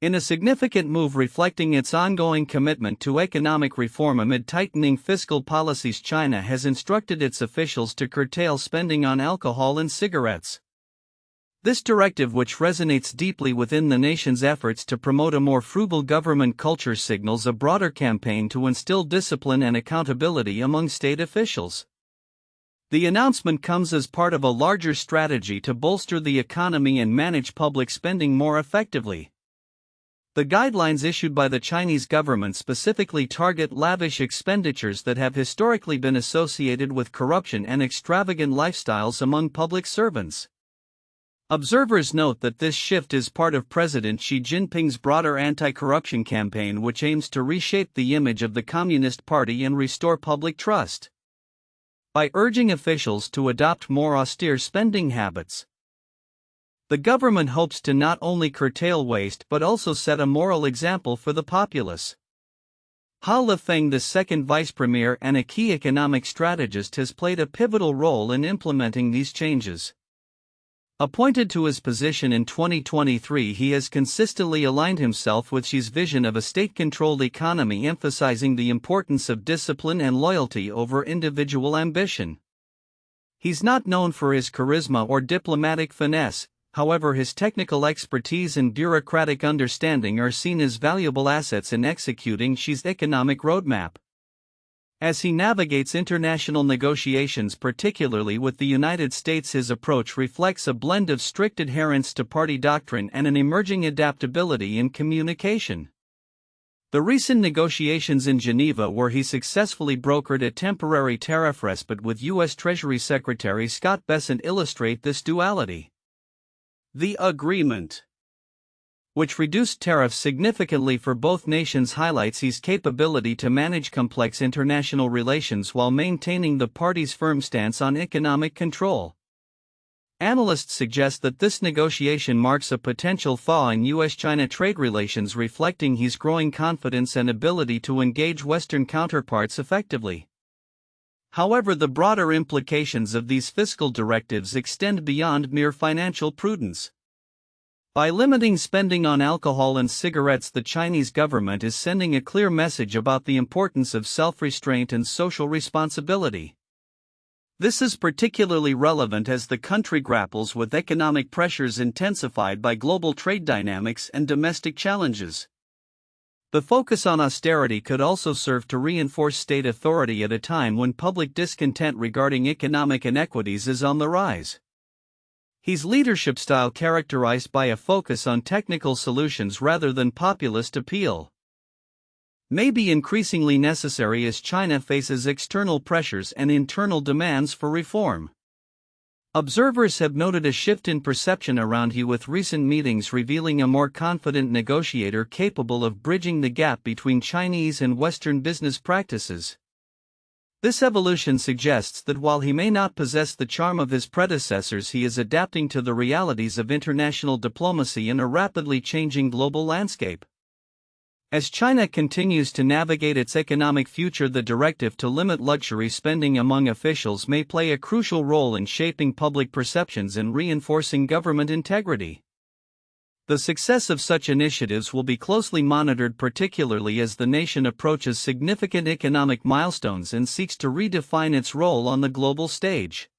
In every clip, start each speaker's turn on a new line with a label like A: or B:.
A: In a significant move reflecting its ongoing commitment to economic reform amid tightening fiscal policies, China has instructed its officials to curtail spending on alcohol and cigarettes. This directive, which resonates deeply within the nation's efforts to promote a more frugal government culture, signals a broader campaign to instill discipline and accountability among state officials. The announcement comes as part of a larger strategy to bolster the economy and manage public spending more effectively. The guidelines issued by the Chinese government specifically target lavish expenditures that have historically been associated with corruption and extravagant lifestyles among public servants. Observers note that this shift is part of President Xi Jinping's broader anti-corruption campaign, which aims to reshape the image of the Communist Party and restore public trust. By urging officials to adopt more austere spending habits, the government hopes to not only curtail waste but also set a moral example for the populace. Lifeng, the second vice premier and a key economic strategist, has played a pivotal role in implementing these changes. Appointed to his position in 2023, he has consistently aligned himself with Xi's vision of a state-controlled economy, emphasizing the importance of discipline and loyalty over individual ambition. He's not known for his charisma or diplomatic finesse. However, his technical expertise and bureaucratic understanding are seen as valuable assets in executing Xi's economic roadmap. As he navigates international negotiations, particularly with the United States, his approach reflects a blend of strict adherence to party doctrine and an emerging adaptability in communication. The recent negotiations in Geneva, where he successfully brokered a temporary tariff respite with U.S. Treasury Secretary Scott Bessent, illustrate this duality. The agreement, which reduced tariffs significantly for both nations, highlights his capability to manage complex international relations while maintaining the party's firm stance on economic control. Analysts suggest that this negotiation marks a potential thaw in U.S.-China trade relations, reflecting his growing confidence and ability to engage Western counterparts effectively. However, the broader implications of these fiscal directives extend beyond mere financial prudence. By limiting spending on alcohol and cigarettes, the Chinese government is sending a clear message about the importance of self-restraint and social responsibility. This is particularly relevant as the country grapples with economic pressures intensified by global trade dynamics and domestic challenges. The focus on austerity could also serve to reinforce state authority at a time when public discontent regarding economic inequities is on the rise. His leadership style, characterized by a focus on technical solutions rather than populist appeal, may be increasingly necessary as China faces external pressures and internal demands for reform. Observers have noted a shift in perception around Xi, with recent meetings revealing a more confident negotiator capable of bridging the gap between Chinese and Western business practices. This evolution suggests that while he may not possess the charm of his predecessors, he is adapting to the realities of international diplomacy in a rapidly changing global landscape. As China continues to navigate its economic future, the directive to limit luxury spending among officials may play a crucial role in shaping public perceptions and reinforcing government integrity. The success of such initiatives will be closely monitored, particularly as the nation approaches significant economic milestones and seeks to redefine its role on the global stage.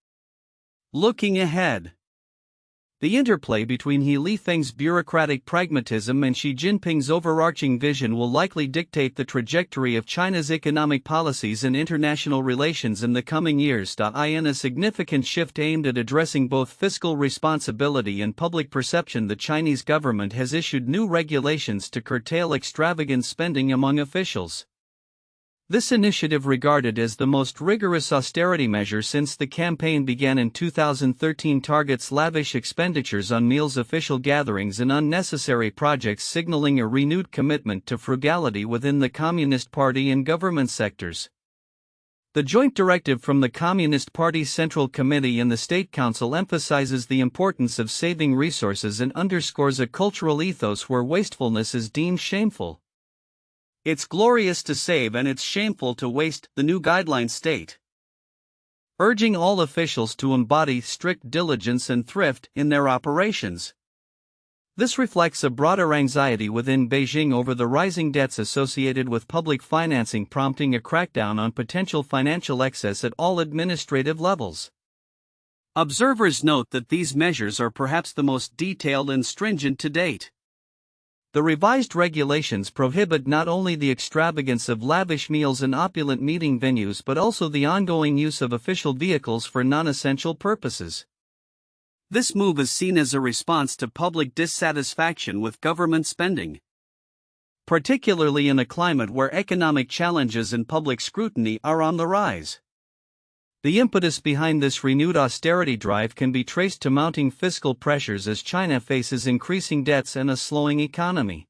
A: Looking ahead, the interplay between Lifeng's bureaucratic pragmatism and Xi Jinping's overarching vision will likely dictate the trajectory of China's economic policies and international relations in the coming years. In a significant shift aimed at addressing both fiscal responsibility and public perception, the Chinese government has issued new regulations to curtail extravagant spending among officials. This initiative, regarded as the most rigorous austerity measure since the campaign began in 2013, targets lavish expenditures on meals, official gatherings, and unnecessary projects, signaling a renewed commitment to frugality within the Communist Party and government sectors. The joint directive from the Communist Party's Central Committee and the State Council emphasizes the importance of saving resources and underscores a cultural ethos where wastefulness is deemed shameful. It's glorious to save and it's shameful to waste, the new guidelines state, urging all officials to embody strict diligence and thrift in their operations. This reflects a broader anxiety within Beijing over the rising debts associated with public financing, prompting a crackdown on potential financial excess at all administrative levels. Observers note that these measures are perhaps the most detailed and stringent to date. The revised regulations prohibit not only the extravagance of lavish meals and opulent meeting venues but also the ongoing use of official vehicles for non-essential purposes. This move is seen as a response to public dissatisfaction with government spending, particularly in a climate where economic challenges and public scrutiny are on the rise. The impetus behind this renewed austerity drive can be traced to mounting fiscal pressures as China faces increasing debts and a slowing economy.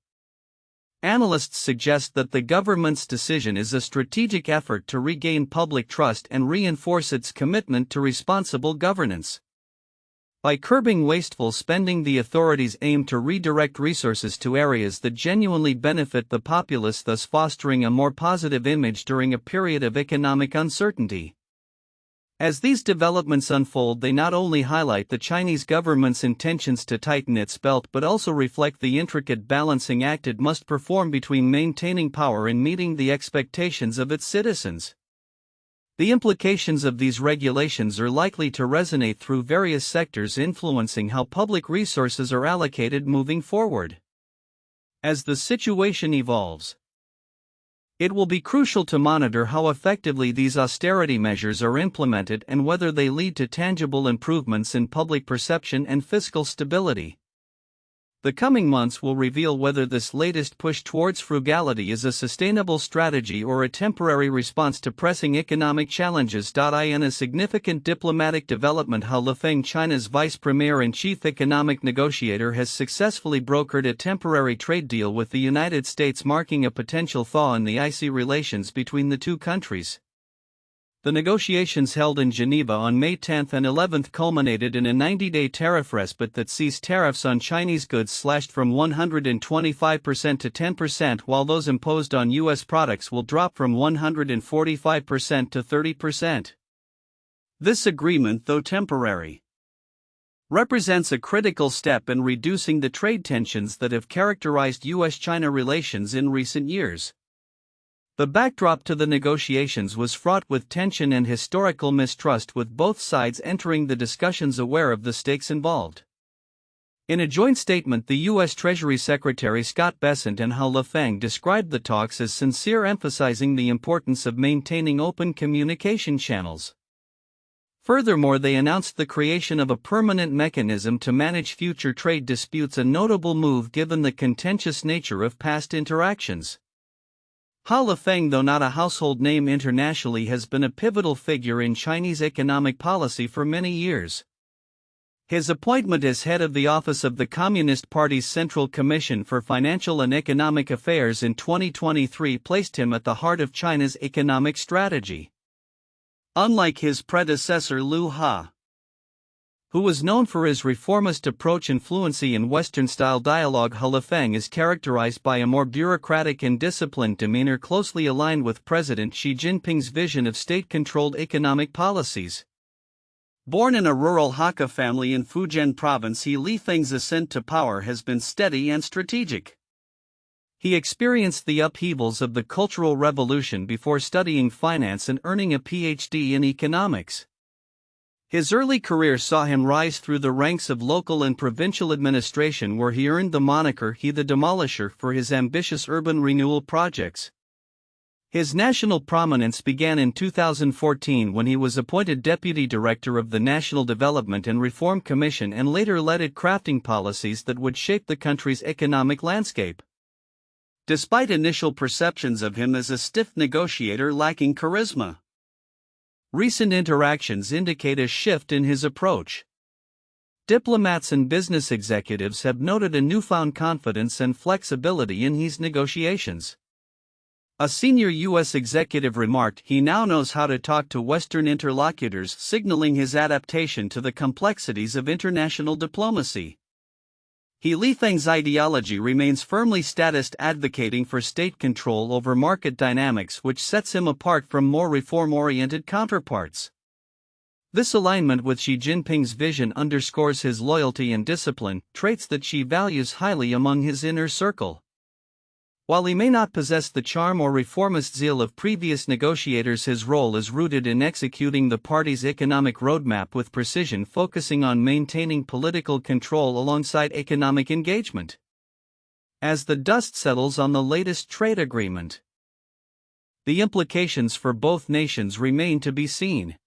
A: Analysts suggest that the government's decision is a strategic effort to regain public trust and reinforce its commitment to responsible governance. By curbing wasteful spending, the authorities aim to redirect resources to areas that genuinely benefit the populace, thus fostering a more positive image during a period of economic uncertainty. As these developments unfold, they not only highlight the Chinese government's intentions to tighten its belt but also reflect the intricate balancing act it must perform between maintaining power and meeting the expectations of its citizens. The implications of these regulations are likely to resonate through various sectors, influencing how public resources are allocated moving forward. As the situation evolves, it will be crucial to monitor how effectively these austerity measures are implemented and whether they lead to tangible improvements in public perception and fiscal stability. The coming months will reveal whether this latest push towards frugality is a sustainable strategy or a temporary response to pressing economic challenges. In a significant diplomatic development, Lifeng, China's vice premier and chief economic negotiator, has successfully brokered a temporary trade deal with the United States, marking a potential thaw in the icy relations between the two countries. The negotiations held in Geneva on May 10 and 11 culminated in a 90-day tariff respite that sees tariffs on Chinese goods slashed from 125% to 10%, while those imposed on U.S. products will drop from 145% to 30%. This agreement, though temporary, represents a critical step in reducing the trade tensions that have characterized U.S.-China relations in recent years. The backdrop to the negotiations was fraught with tension and historical mistrust, with both sides entering the discussions aware of the stakes involved. In a joint statement, the U.S. Treasury Secretary Scott Bessent and Lifeng described the talks as sincere, emphasizing the importance of maintaining open communication channels. Furthermore, they announced the creation of a permanent mechanism to manage future trade disputes, a notable move given the contentious nature of past interactions. Lifeng, though not a household name internationally, has been a pivotal figure in Chinese economic policy for many years. His appointment as head of the office of the Communist Party's Central Commission for Financial and Economic Affairs in 2023 placed him at the heart of China's economic strategy. Unlike his predecessor Liu He, who was known for his reformist approach and fluency in Western-style dialogue, Lifeng is characterized by a more bureaucratic and disciplined demeanor, closely aligned with President Xi Jinping's vision of state-controlled economic policies. Born in a rural Hakka family in Fujian province, Lifeng's ascent to power has been steady and strategic. He experienced the upheavals of the Cultural Revolution before studying finance and earning a PhD in economics. His early career saw him rise through the ranks of local and provincial administration, where he earned the moniker "He the Demolisher" for his ambitious urban renewal projects. His national prominence began in 2014 when he was appointed deputy director of the National Development and Reform Commission and later led it, crafting policies that would shape the country's economic landscape. Despite initial perceptions of him as a stiff negotiator lacking charisma, recent interactions indicate a shift in his approach. Diplomats and business executives have noted a newfound confidence and flexibility in his negotiations. A senior U.S. executive remarked, "He now knows how to talk to Western interlocutors," signaling his adaptation to the complexities of international diplomacy. Lifeng's ideology remains firmly statist, advocating for state control over market dynamics, which sets him apart from more reform-oriented counterparts. This alignment with Xi Jinping's vision underscores his loyalty and discipline, traits that Xi values highly among his inner circle. While he may not possess the charm or reformist zeal of previous negotiators, his role is rooted in executing the party's economic roadmap with precision, focusing on maintaining political control alongside economic engagement. As the dust settles on the latest trade agreement, the implications for both nations remain to be seen.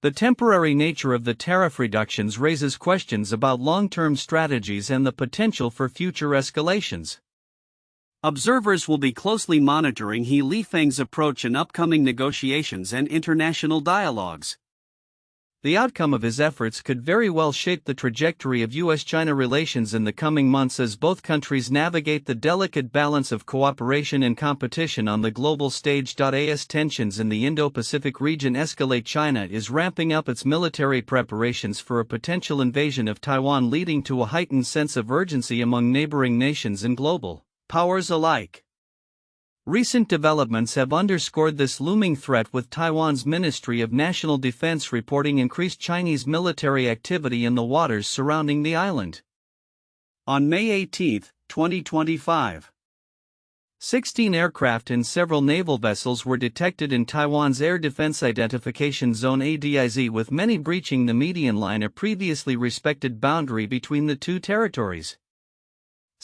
A: The temporary nature of the tariff reductions raises questions about long-term strategies and the potential for future escalations. Observers will be closely monitoring Lifeng's approach in upcoming negotiations and international dialogues. The outcome of his efforts could very well shape the trajectory of U.S.-China relations in the coming months as both countries navigate the delicate balance of cooperation and competition on the global stage. As tensions in the Indo-Pacific region escalate, China is ramping up its military preparations for a potential invasion of Taiwan, leading to a heightened sense of urgency among neighboring nations and global powers alike. Recent developments have underscored this looming threat, with Taiwan's Ministry of National Defense reporting increased Chinese military activity in the waters surrounding the island. On May 18, 2025, 16 aircraft and several naval vessels were detected in Taiwan's Air Defense Identification Zone (ADIZ), with many breaching the median line, a previously respected boundary between the two territories.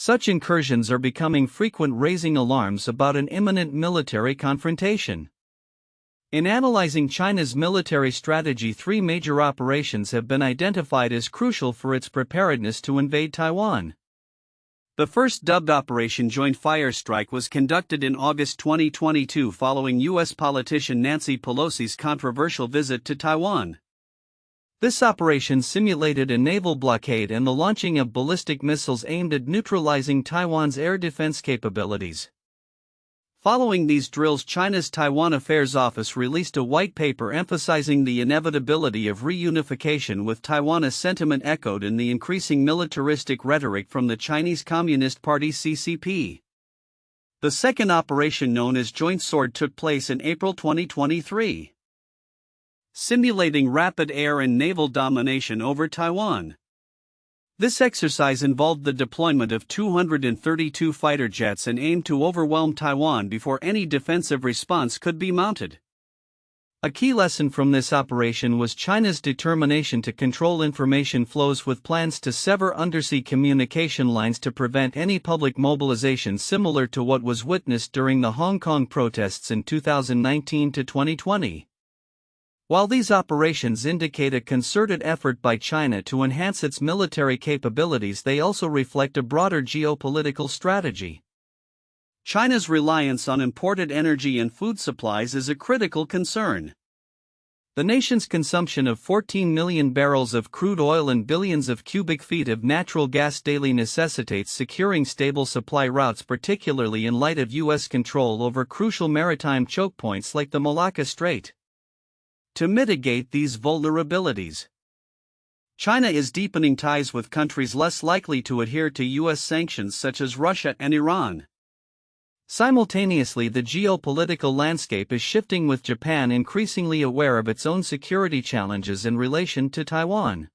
A: Such incursions are becoming frequent, raising alarms about an imminent military confrontation. In analyzing China's military strategy, three major operations have been identified as crucial for its preparedness to invade Taiwan. The first, dubbed Operation Joint Fire Strike, was conducted in August 2022 following U.S. politician Nancy Pelosi's controversial visit to Taiwan. This operation simulated a naval blockade and the launching of ballistic missiles aimed at neutralizing Taiwan's air defense capabilities. Following these drills, China's Taiwan Affairs Office released a white paper emphasizing the inevitability of reunification with Taiwan, a sentiment echoed in the increasing militaristic rhetoric from the Chinese Communist Party (CCP). The second operation, known as Joint Sword, took place in April 2023. Simulating rapid air and naval domination over Taiwan. This exercise involved the deployment of 232 fighter jets and aimed to overwhelm Taiwan before any defensive response could be mounted. A key lesson from this operation was China's determination to control information flows, with plans to sever undersea communication lines to prevent any public mobilization, similar to what was witnessed during the Hong Kong protests in 2019 to 2020. While these operations indicate a concerted effort by China to enhance its military capabilities, they also reflect a broader geopolitical strategy. China's reliance on imported energy and food supplies is a critical concern. The nation's consumption of 14 million barrels of crude oil and billions of cubic feet of natural gas daily necessitates securing stable supply routes, particularly in light of U.S. control over crucial maritime choke points like the Malacca Strait. To mitigate these vulnerabilities, China is deepening ties with countries less likely to adhere to U.S. sanctions, such as Russia and Iran. Simultaneously, the geopolitical landscape is shifting, with Japan increasingly aware of its own security challenges in relation to Taiwan.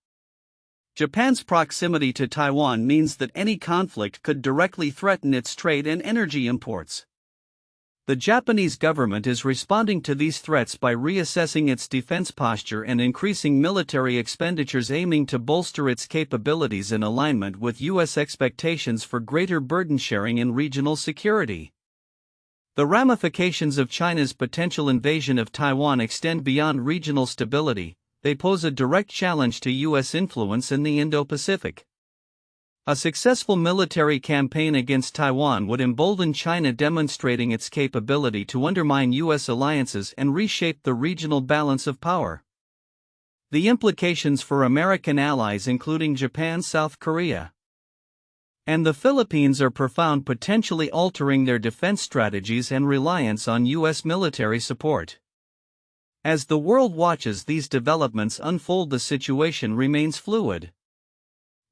A: Japan's proximity to Taiwan means that any conflict could directly threaten its trade and energy imports. The Japanese government is responding to these threats by reassessing its defense posture and increasing military expenditures, aiming to bolster its capabilities in alignment with U.S. expectations for greater burden sharing and regional security. The ramifications of China's potential invasion of Taiwan extend beyond regional stability. They pose a direct challenge to U.S. influence in the Indo-Pacific. A successful military campaign against Taiwan would embolden China, demonstrating its capability to undermine U.S. alliances and reshape the regional balance of power. The implications for American allies, including Japan, South Korea, and the Philippines, are profound, potentially altering their defense strategies and reliance on U.S. military support. As the world watches these developments unfold, the situation remains fluid.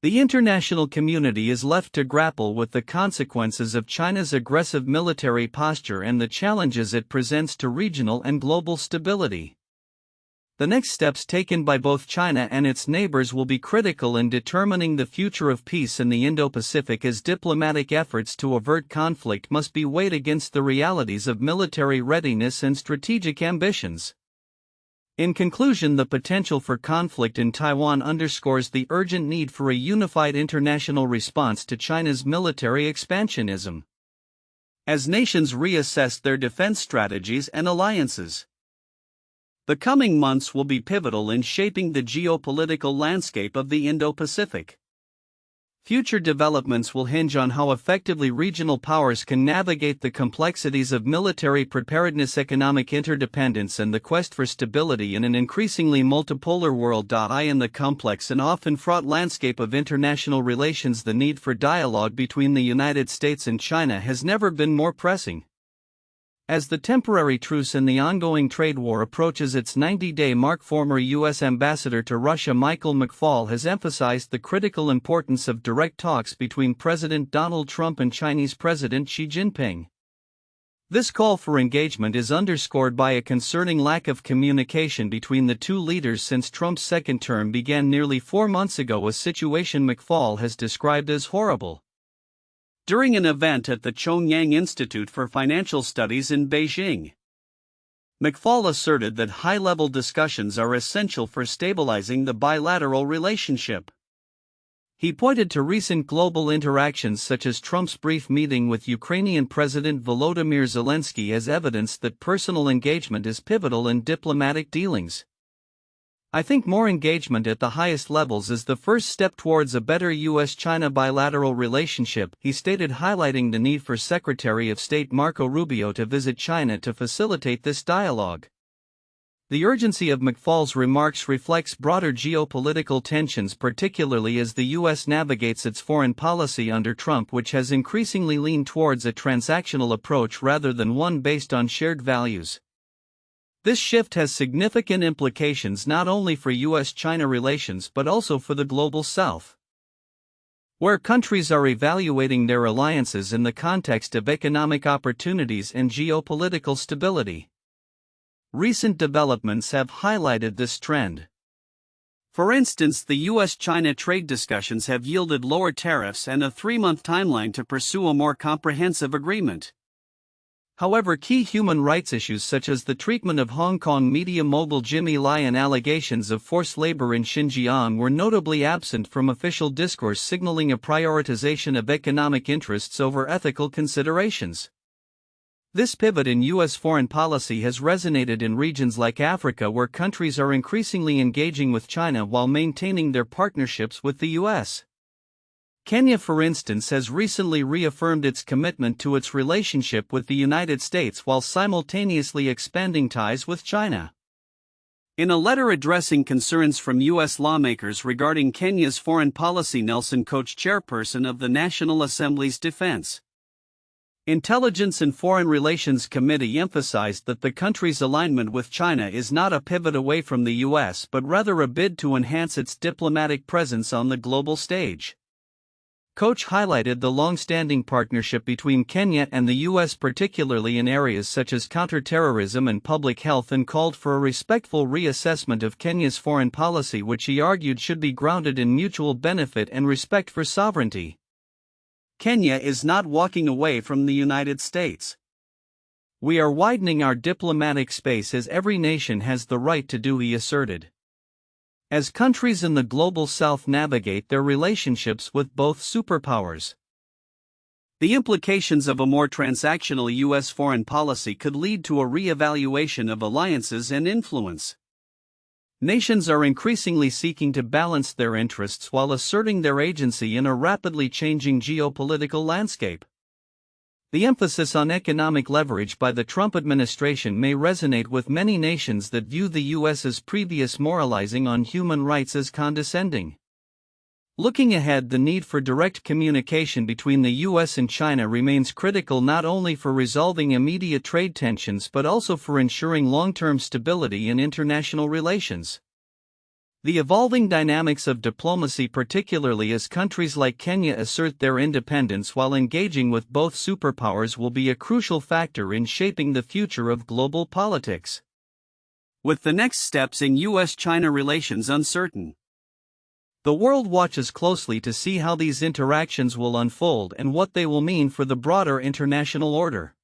A: The international community is left to grapple with the consequences of China's aggressive military posture and the challenges it presents to regional and global stability. The next steps taken by both China and its neighbors will be critical in determining the future of peace in the Indo-Pacific, as diplomatic efforts to avert conflict must be weighed against the realities of military readiness and strategic ambitions. In conclusion, the potential for conflict in Taiwan underscores the urgent need for a unified international response to China's military expansionism, as nations reassess their defense strategies and alliances. The coming months will be pivotal in shaping the geopolitical landscape of the Indo-Pacific. Future developments will hinge on how effectively regional powers can navigate the complexities of military preparedness, economic interdependence, and the quest for stability in an increasingly multipolar world. In the complex and often fraught landscape of international relations, the need for dialogue between the United States and China has never been more pressing. As the temporary truce in the ongoing trade war approaches its 90-day mark, former U.S. Ambassador to Russia Michael McFaul has emphasized the critical importance of direct talks between President Donald Trump and Chinese President Xi Jinping. This call for engagement is underscored by a concerning lack of communication between the two leaders since Trump's second term began nearly 4 months ago, a situation McFaul has described as horrible. During an event at the Chongyang Institute for Financial Studies in Beijing, McFaul asserted that high-level discussions are essential for stabilizing the bilateral relationship. He pointed to recent global interactions such as Trump's brief meeting with Ukrainian President Volodymyr Zelensky as evidence that personal engagement is pivotal in diplomatic dealings. "I think more engagement at the highest levels is the first step towards a better U.S.-China bilateral relationship," he stated, highlighting the need for Secretary of State Marco Rubio to visit China to facilitate this dialogue. The urgency of McFaul's remarks reflects broader geopolitical tensions, particularly as the U.S. navigates its foreign policy under Trump, which has increasingly leaned towards a transactional approach rather than one based on shared values. This shift has significant implications not only for U.S.-China relations but also for the global South, where countries are evaluating their alliances in the context of economic opportunities and geopolitical stability. Recent developments have highlighted this trend. For instance, the U.S.-China trade discussions have yielded lower tariffs and a 3-month timeline to pursue a more comprehensive agreement. However, key human rights issues such as the treatment of Hong Kong media mogul Jimmy Lai and allegations of forced labor in Xinjiang were notably absent from official discourse, signaling a prioritization of economic interests over ethical considerations. This pivot in U.S. foreign policy has resonated in regions like Africa, where countries are increasingly engaging with China while maintaining their partnerships with the U.S. Kenya, for instance, has recently reaffirmed its commitment to its relationship with the United States while simultaneously expanding ties with China. In a letter addressing concerns from U.S. lawmakers regarding Kenya's foreign policy, Nelson Koch, chairperson of the National Assembly's Defense, Intelligence and Foreign Relations Committee, emphasized that the country's alignment with China is not a pivot away from the U.S. but rather a bid to enhance its diplomatic presence on the global stage. Koch highlighted the long-standing partnership between Kenya and the U.S., particularly in areas such as counterterrorism and public health, and called for a respectful reassessment of Kenya's foreign policy, which he argued should be grounded in mutual benefit and respect for sovereignty. Kenya is not walking away from the United States. "We are widening our diplomatic space as every nation has the right to do," he asserted. As countries in the global South navigate their relationships with both superpowers, the implications of a more transactional U.S. foreign policy could lead to a re-evaluation of alliances and influence. Nations are increasingly seeking to balance their interests while asserting their agency in a rapidly changing geopolitical landscape. The emphasis on economic leverage by the Trump administration may resonate with many nations that view the U.S.'s previous moralizing on human rights as condescending. Looking ahead, the need for direct communication between the U.S. and China remains critical, not only for resolving immediate trade tensions but also for ensuring long-term stability in international relations. The evolving dynamics of diplomacy, particularly as countries like Kenya assert their independence while engaging with both superpowers, will be a crucial factor in shaping the future of global politics.
B: with the next steps in U.S.-China relations uncertain.
A: The world watches closely to see how these interactions will unfold and what they will mean for the broader international order.